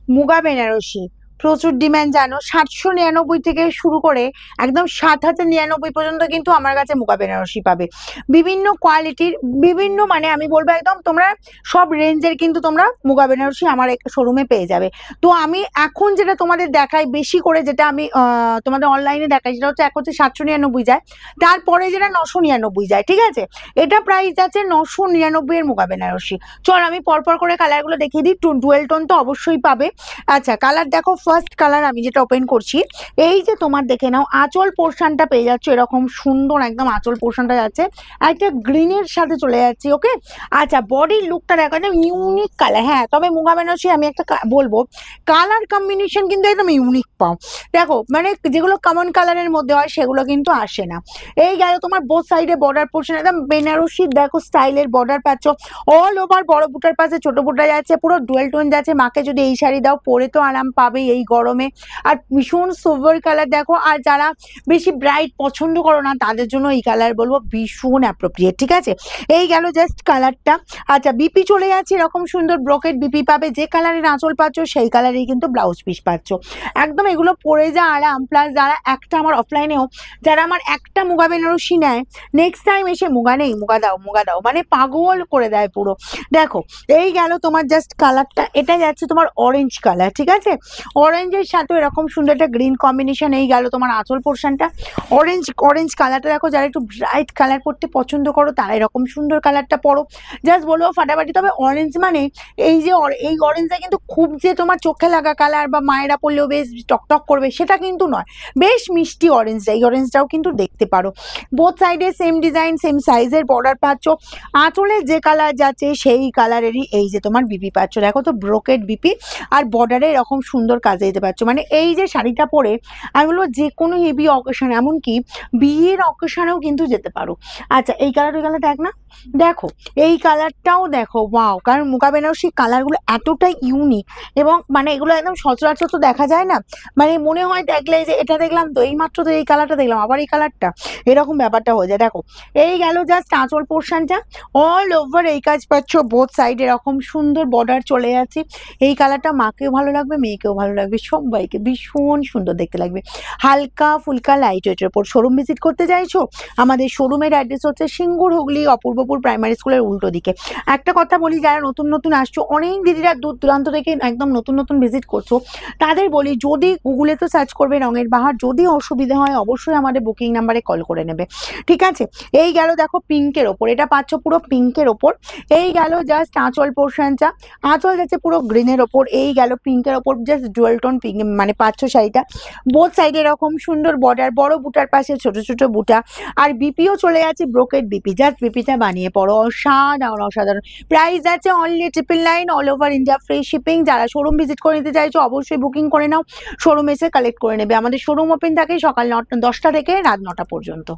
মুগা বেনারসি প্রচুর ডিমান্ড জানো, 799 থেকে শুরু করে একদম 7099 পর্যন্ত কিন্তু আমার কাছে মুগা বেনারসি পাবে। বিভিন্ন কোয়ালিটির, বিভিন্ন মানে আমি বলবো একদম তোমরা সব রেঞ্জের কিন্তু তোমরা মুগা বেনারসি আমার শোরুমে পেয়ে যাবে। তো আমি এখন যেটা তোমাদের দেখাই বেশি করে, যেটা আমি তোমাদের অনলাইনে দেখাই, সেটা হচ্ছে এক হচ্ছে 799 যায়, তারপরে যেটা 999 যায়, ঠিক আছে। এটা প্রাইস আছে 999 এর মুগা বেনারসি। চল আমি পরপর করে কালারগুলো দেখিয়ে দিই। ডুয়েল টোন তো অবশ্যই পাবে। আচ্ছা কালার দেখো, ফার্স্ট কালার আমি যেটা ওপেন করছি, এই যে তোমার দেখে নাও আঁচল পোর্শনটা পেয়ে যাচ্ছে এরকম সুন্দর, একদম আঁচল পোর্শনটা যাচ্ছে একটা গ্রিনের সাথে চলে যাচ্ছে। ওকে, আচ্ছা বডির লুকটা দেখো, একদম ইউনিক কালার। হ্যাঁ তবে মুগা বেনারসি আমি একটা বলবো, কালার কম্বিনেশন কিন্তু একদম ইউনিক পাও। দেখো মানে যেগুলো কমন কালারের মধ্যে হয় সেগুলো কিন্তু আসে না। এই গেল তোমার বোথ সাইডে বর্ডার পোর্শন, একদম বেনারসির দেখো স্টাইলের বর্ডার পাচ্ছ অল ওভার। বড় বুটার পাশে ছোট বুটা যাচ্ছে, পুরো ডুয়েল টোন যাচ্ছে। মাকে যদি এই শাড়ি দাও পরে তো আরাম পাবে এই গরমে। আর ভীষণ সোভার কালার দেখো, আর যারা বেশি ব্রাইট পছন্দ করো না তাদের জন্য এই কালার বলবো ভীষণ অ্যাপ্রোপ্রিয়েট, ঠিক আছে। এই গেল জাস্ট কালারটা। আচ্ছা বিপি চলে যাচ্ছে, এরকম সুন্দর ব্রোকেট বিপি পাবে। যে কালারের আঁচল পাচ্ছ সেই কালারেই কিন্তু ব্লাউজ পিস পাচ্ছ। একদম এগুলো পরে যা আরাম। প্লাস যারা একটা আমার অফলাইনেও যারা আমার একটা মুগা বেনারসি নেয়, নেক্সট টাইম এসে মুগা নেই, মুগা দাও মুগা দাও, মানে পাগল করে দেয় পুরো। দেখো এই গেল তোমার জাস্ট কালারটা। এটা যাচ্ছে তোমার অরেঞ্জ কালার, ঠিক আছে। অরেঞ্জের সাথে এরকম সুন্দর একটা গ্রিন কম্বিনেশন। এই গেল তোমার আঁচল পোর্শনটা। অরেঞ্জ কালারটা দেখো, যারা একটু ব্রাইট কালার পরতে পছন্দ করো তারা এরকম সুন্দর কালারটা পরো, জাস্ট বলবো ফাটাফাটি। তবে অরেঞ্জ মানে এই যে এই অরেঞ্জটা কিন্তু খুব যে তোমার চোখে লাগা কালার বা মায়েরা পরলেও বেশ টকটক করবে সেটা কিন্তু নয়, বেশ মিষ্টি অরেঞ্জটা। এই অরেঞ্জটাও কিন্তু দেখতে পারো। বোথ সাইডে সেম ডিজাইন সেম সাইজের বর্ডার পাচ্ছ। আঁচলের যে কালার যাচ্ছে সেই কালারেরই এই যে তোমার বিপি পাচ্ছ। দেখো তো ব্রোকেট বিপি, আর বর্ডারে এরকম সুন্দর কাজে দিতে পারছো। মানে এই যে শাড়িটা পরে আমি বলবো যে কোনো হেভি অকেশন, এমনকি বিয়ের অকেশনেও কিন্তু যেতে পারো। আচ্ছা এই কালারটা এক না, দেখো এই কালারটাও দেখো, ওয়াও। কারণ মুগা বেনারসি কালারগুলো এতটাই ইউনিক এবং মানে এগুলো একদম সচরাচর তো দেখা যায় না। মানে মনে হয় দেখলে যে এটা দেখলাম তো, এই মাত্র তো এই কালারটা দেখলাম, আবার এই কালারটা, এরকম ব্যাপারটা হয়ে যায়। দেখো এই গেল জাস্ট আঁচল পোর্শনটা, অল ওভার এই কাজ পাচ্ছ। বোথ সাইড এরকম সুন্দর বর্ডার চলে যাচ্ছে। এই কালারটা মাকেও ভালো লাগবে, মেয়েকেও ভালো লাগবে, সবাইকে ভীষণ সুন্দর দেখতে লাগবে। হালকা ফুলকা লাইট ওয়েটের উপর। শোরুম ভিজিট করতে চাইছো? আমাদের শোরুমের অ্যাড্রেস হচ্ছে সিঙ্গুর, হুগলি, অপূর্বপুর প্রাইমারি স্কুলের উল্টো দিকে। একটা কথা বলি, যারা নতুন আসছো, অনেক দিদিরা দূর দূরান্ত থেকে একদম নতুন ভিজিট করছো, তাদের বলি যদি গুগলে তো সার্চ করবে রঙের বাহার, যদি অসুবিধা হয় অবশ্যই আমাদের বুকিং নাম্বারে কল করে নেবে, ঠিক আছে। এই গেল দেখো পিঙ্কের ওপর, এটা পাচ্ছ পুরো পিঙ্কের ওপর। এই গেল জাস্ট আঁচল পোর্শনটা, আঁচল যাচ্ছে পুরো গ্রিনের ওপর। এই গেল পিঙ্কের ওপর জাস্ট ডুয়েল টোন পিঙ্ক মানে পাচ্ছ শাড়িটা। বোথ সাইডে এরকম সুন্দর বর্ডার, বড় বুটার পাশে ছোট ছোট বুটা, আর বিপিও চলে যাচ্ছে ব্রোকেট বিপি। জাস্ট বিপিটা বানিয়ে পড়ো, অসাধারণ। প্রাইস আছে only 999, all over India free shipping. যারা শোরুম ভিজিট করে নিতে চাইছো অবশ্যই বুকিং করে নাও, শোরুম এসে কালেক্ট করে নেবে। আমাদের শোরুম ওপেন থাকে সকাল 10টা থেকে রাত 9টা পর্যন্ত।